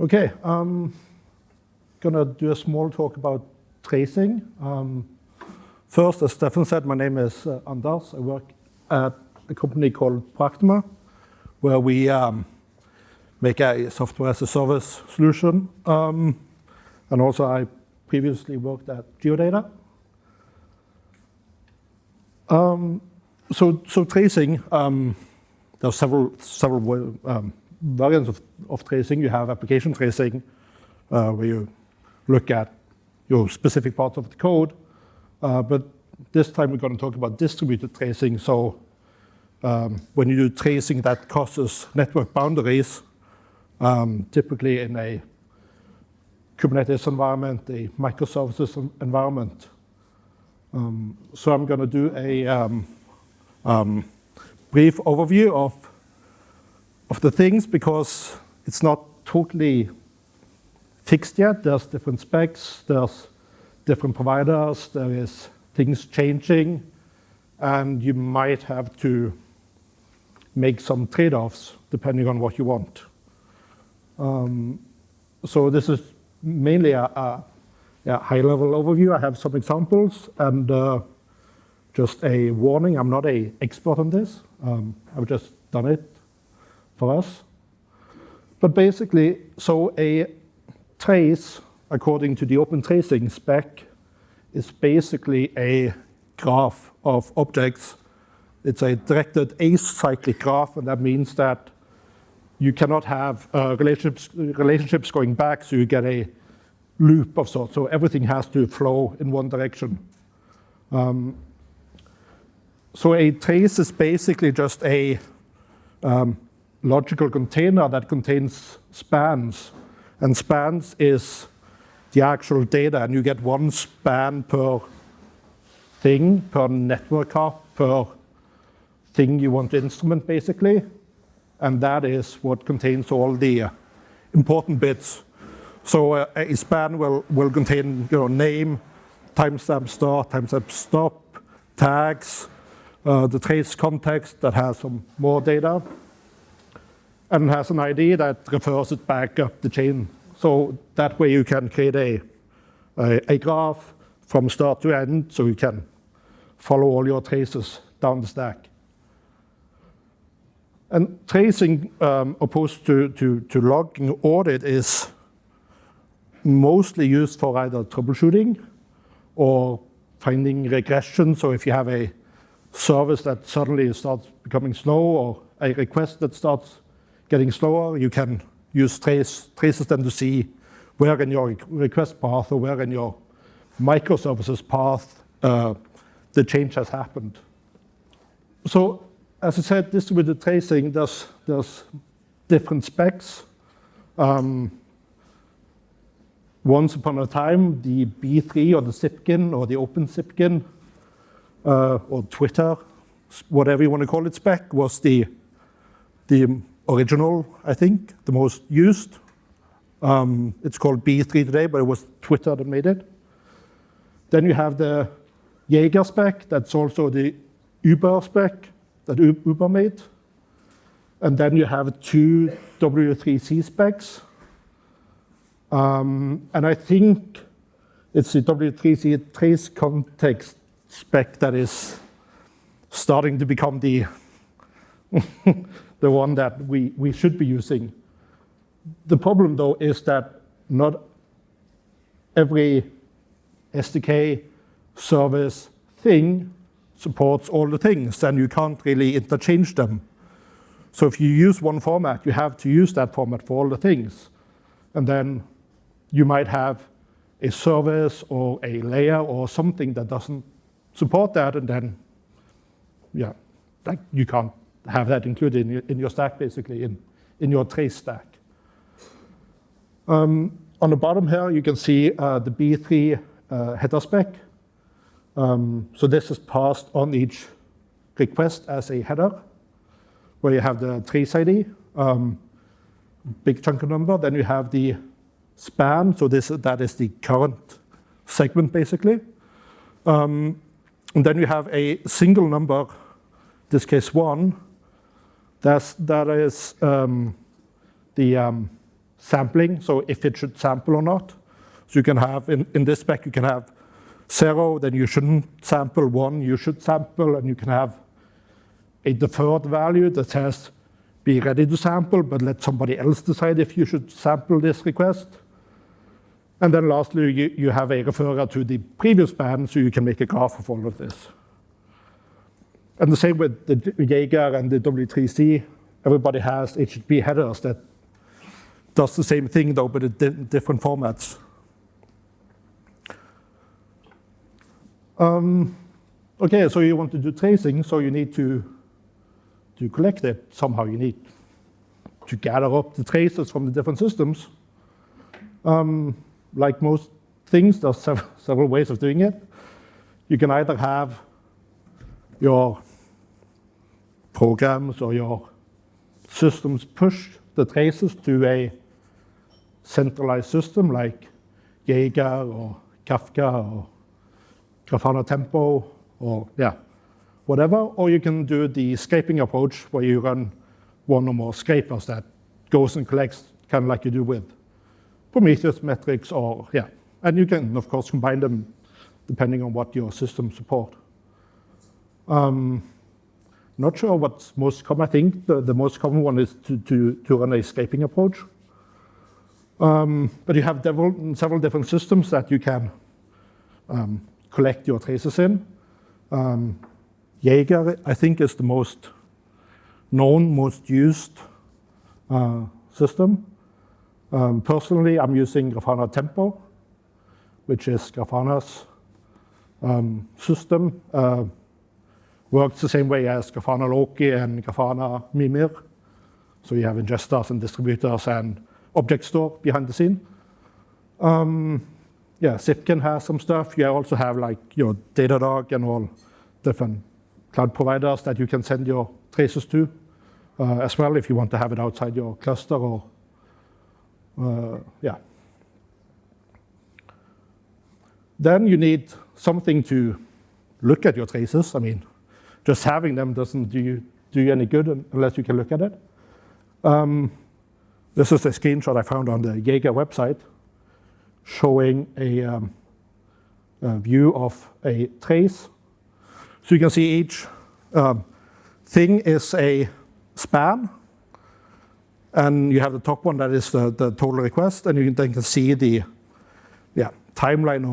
Okay, gonna do a small talk about tracing. First, as Stefan said, my name is Anders. I work at a company called Proactima, where we make a software as a service solution. And also I previously worked at Geodata. So tracing, there are several variants of tracing. You have application tracing, where you look at your specific parts of the code. But this time we're going to talk about distributed tracing. So when you do tracing that crosses network boundaries, typically in a Kubernetes environment, a microservices environment. So I'm going to do a brief overview of the things, because it's not totally fixed yet. There's different specs, there's different providers, there is things changing, and you might have to make some trade-offs depending on what you want. So this is mainly a high-level overview. I have some examples, and just a warning, I'm not an expert on this. I've just done it for us. But basically, so a trace, according to the open tracing spec, is basically a graph of objects. It's a directed acyclic graph, and that means that you cannot have relationships going back, so you get a loop of sorts. So everything has to flow in one direction. So a trace is basically just a logical container that contains spans. And spans is the actual data, and you get one span per thing, per network hop, per thing you want to instrument, basically. And that is what contains all the important bits. So a span will contain name, timestamp start, timestamp stop, tags, the trace context that has some more data, and has an ID that refers it back up the chain. So that way you can create a graph from start to end, so you can follow all your traces down the stack. And tracing, opposed to logging audit, is mostly used for either troubleshooting or finding regression. So if you have a service that suddenly starts becoming slow, or a request that starts getting slower, you can use traces then to see where in your request path or where in your microservices path the change has happened. So as I said, distributed tracing, there's different specs. Once upon a time, the B3 or the Zipkin or the Open Zipkin or Twitter, whatever you want to call it, spec was the original, I think, the most used. It's called B3 today, but it was Twitter that made it. Then you have the Jaeger spec, that's also the Uber spec that Uber made. And then you have two W3C specs. And I think it's the W3C trace context spec that is starting to become the the one that we should be using. The problem, though, is that not every SDK service thing supports all the things, and you can't really interchange them. So if you use one format, you have to use that format for all the things. And then you might have a service or a layer or something that doesn't support that, and then, yeah, like you can't have that included in your stack, basically, in your trace stack. On the bottom here, you can see the B3 header spec. So this is passed on each request as a header, where you have the trace ID, big chunk of number. Then you have the span, so that is the current segment, basically. And then you have a single number, this case 1, that is the sampling, so if it should sample or not. So you can have, in this spec, you can have 0, then you shouldn't sample, 1, you should sample, and you can have a deferred value that says, be ready to sample, but let somebody else decide if you should sample this request. And then lastly, you have a referrer to the previous span, so you can make a graph of all of this. And the same with the Jaeger and the W3C. Everybody has HTTP headers that does the same thing, though, but in different formats. OK, so you want to do tracing, so you need to collect it. Somehow you need to gather up the traces from the different systems. Like most things, there's several ways of doing it. You can either have your programs or your systems push the traces to a centralized system like Jaeger or Kafka or Grafana Tempo or whatever. Or you can do the scraping approach where you run one or more scrapers that goes and collects kind of like you do with Prometheus metrics or and you can of course combine them depending on what your system support. Not sure what's most common. I think the most common one is to run a scraping approach. But you have several different systems that you can collect your traces in. Jaeger, I think, is the most known, most used system. Personally, I'm using Grafana Tempo, which is Grafana's system. Works the same way as Grafana Loki and Grafana Mimir. So you have ingesters and distributors and object store behind the scene. Zipkin has some stuff. You also have like your Datadog and all different cloud providers that you can send your traces to as well if you want to have it outside your cluster or Then you need something to look at your traces. I mean, just having them doesn't do you any good unless you can look at it. This is a screenshot I found on the Jaeger website showing a view of a trace. So you can see each thing is a span. And you have the top one that is the total request. And you then can see the timeline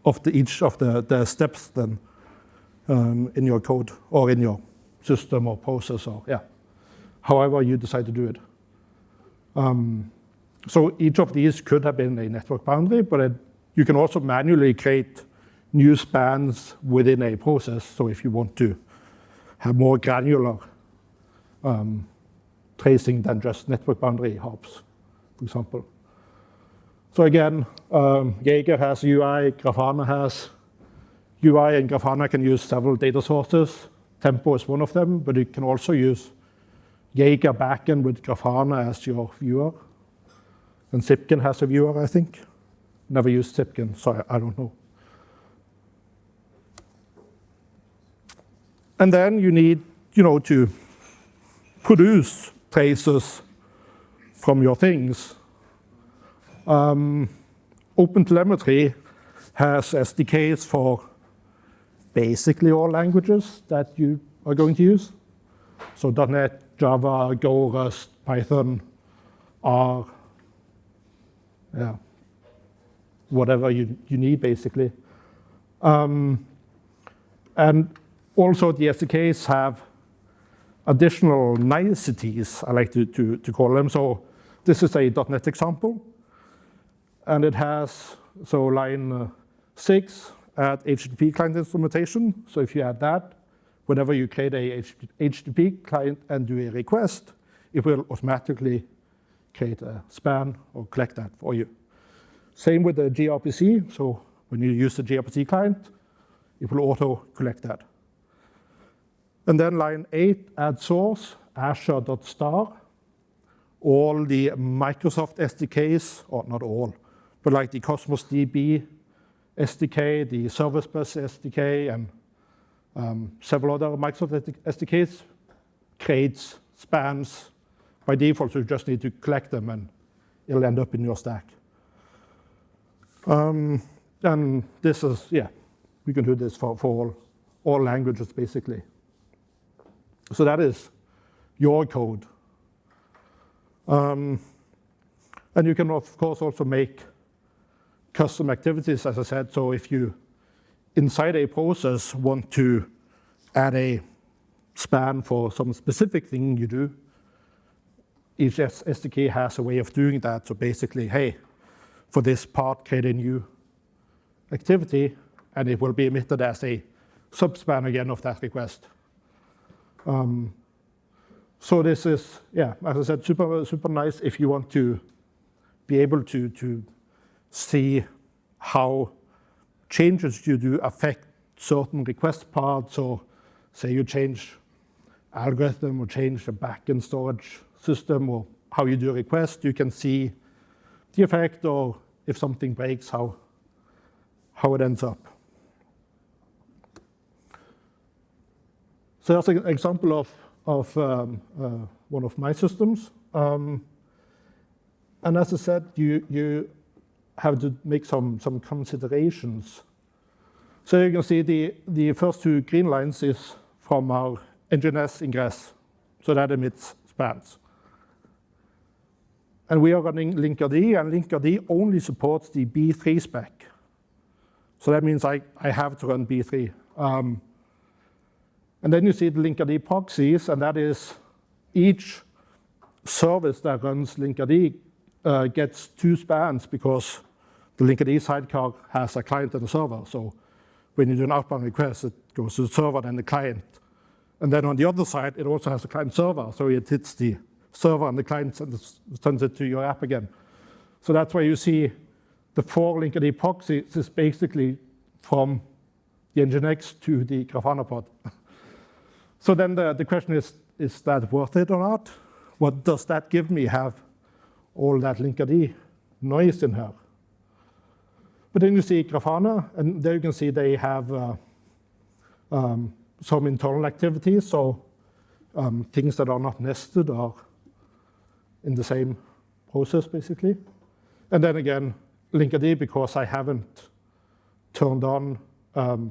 of each of the steps then in your code or in your system or process or however you decide to do it. So each of these could have been a network boundary, but you can also manually create new spans within a process. So if you want to have more granular tracing than just network boundary hops, for example. So again, Jaeger has UI, Grafana has UI, and Grafana can use several data sources. Tempo is one of them, but you can also use Jaeger backend with Grafana as your viewer. And Zipkin has a viewer, I think. Never used Zipkin, so I don't know. And then you need, to produce traces from your things. OpenTelemetry has SDKs for basically all languages that you are going to use. So .NET, Java, Go, Rust, Python, R, whatever you need, basically. And also the SDKs have additional niceties, I like to call them. So this is a .NET example. And it has, so line 6, add HTTP client instrumentation. So if you add that, whenever you create a HTTP client and do a request, it will automatically create a span or collect that for you. Same with the gRPC. So when you use the gRPC client, it will auto collect that. And then line 8, add source, azure.star. All the Microsoft SDKs, or not all, but like the Cosmos DB SDK, the Service Bus SDK, and several other Microsoft SDKs creates spans by default, so you just need to collect them and it'll end up in your stack. And this is, we can do this for all languages, basically. So that is your code. And you can, of course, also make custom activities, as I said. So if you, inside a process, want to add a span for some specific thing you do, each SDK has a way of doing that. So basically, hey, for this part, create a new activity, and it will be emitted as a subspan again of that request. So this is, as I said, super nice if you want to be able to see how changes you do affect certain request parts, or say you change algorithm or change the backend storage system or how you do a request, you can see the effect, or if something breaks, how it ends up. So that's an example of one of my systems. And as I said, you have to make some considerations. So you can see the first two green lines is from our NGINX ingress. So that emits spans. And we are running Linkerd, and Linkerd only supports the B3 spec. So that means I have to run B3. And then you see the Linkerd proxies, and that is each service that runs Linkerd gets two spans because the Linkerd sidecar has a client and a server. So when you do an outbound request, it goes to the server and the client. And then on the other side, it also has a client server. So it hits the server and the client sends it to your app again. So that's why you see the 4 Linkerd proxies is basically from the NGINX to the Grafana pod. So then the question is that worth it or not? What does that give me, have all that Linkerd noise in here? But then you see Grafana, and there you can see they have some internal activities, so things that are not nested are in the same process, basically. And then again, Linkerd, because I haven't turned on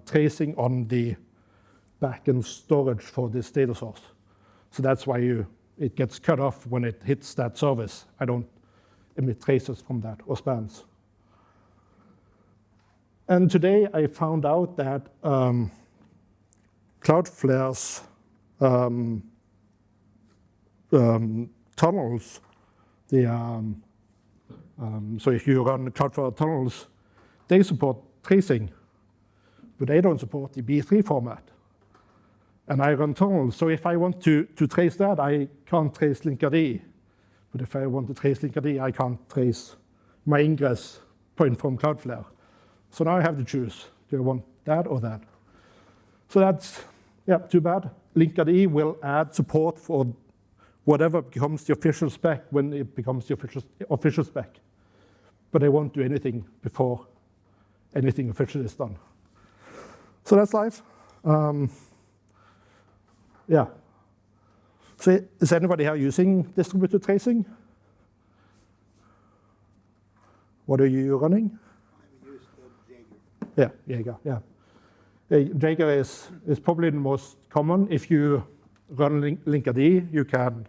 tracing on the backend storage for this data source. So that's why it gets cut off when it hits that service. I don't emit traces from that or spans. And today I found out that Cloudflare's tunnels, so if you run Cloudflare tunnels, they support tracing, but they don't support the B3 format. And I run tunnels, so if I want to trace that, I can't trace Linkerd. But if I want to trace Linkerd, I can't trace my ingress point from Cloudflare. So now I have to choose, do I want that or that? So that's, too bad. Linkerd will add support for whatever becomes the official spec when it becomes the official spec. But they won't do anything before anything official is done. So that's life. So is anybody here using distributed tracing? What are you running? I use Jaeger. Jaeger. Jaeger is probably the most common. If you run Linkerd,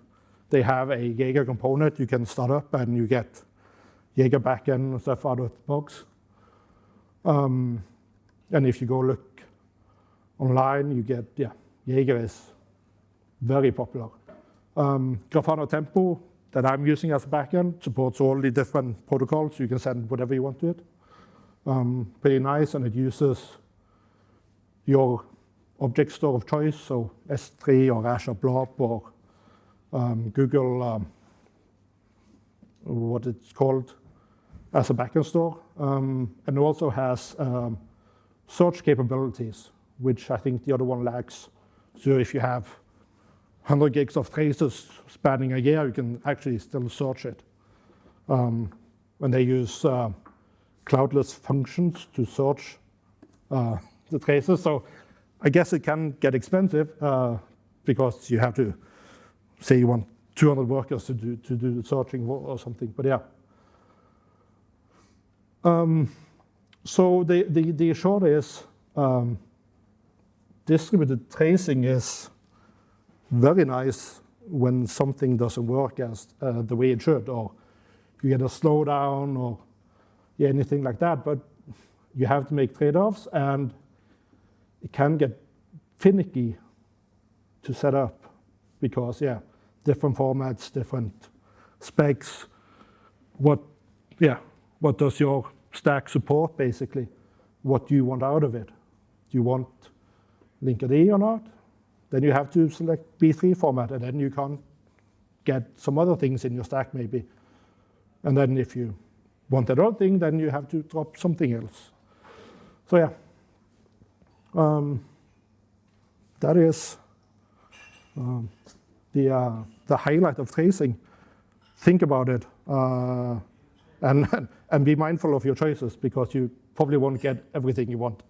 they have a Jaeger component you can start up, and you get Jaeger backend and stuff out of the box. And if you go look online, you get, Jaeger is very popular. Grafana Tempo that I'm using as a backend supports all the different protocols. You can send whatever you want to it. Pretty nice, and it uses your object store of choice, so S3 or Azure Blob or Google, what it's called, as a backend store. And it also has search capabilities, which I think the other one lacks. So if you have 100 gigs of traces spanning a year, you can actually still search it. When they use cloudless functions to search the traces. So I guess it can get expensive because you have to say you want 200 workers to do the searching or something. But So the short is distributed tracing is very nice when something doesn't work as the way it should, or you get a slowdown or anything like that. But you have to make trade-offs, and it can get finicky to set up because, different formats, different specs. What does your stack support, basically? What do you want out of it? Do you want Linkerd or not? Then you have to select B3 format, and then you can't get some other things in your stack, maybe. And then if you want that other thing, then you have to drop something else. So that is the highlight of tracing. Think about it, and be mindful of your choices, because you probably won't get everything you want.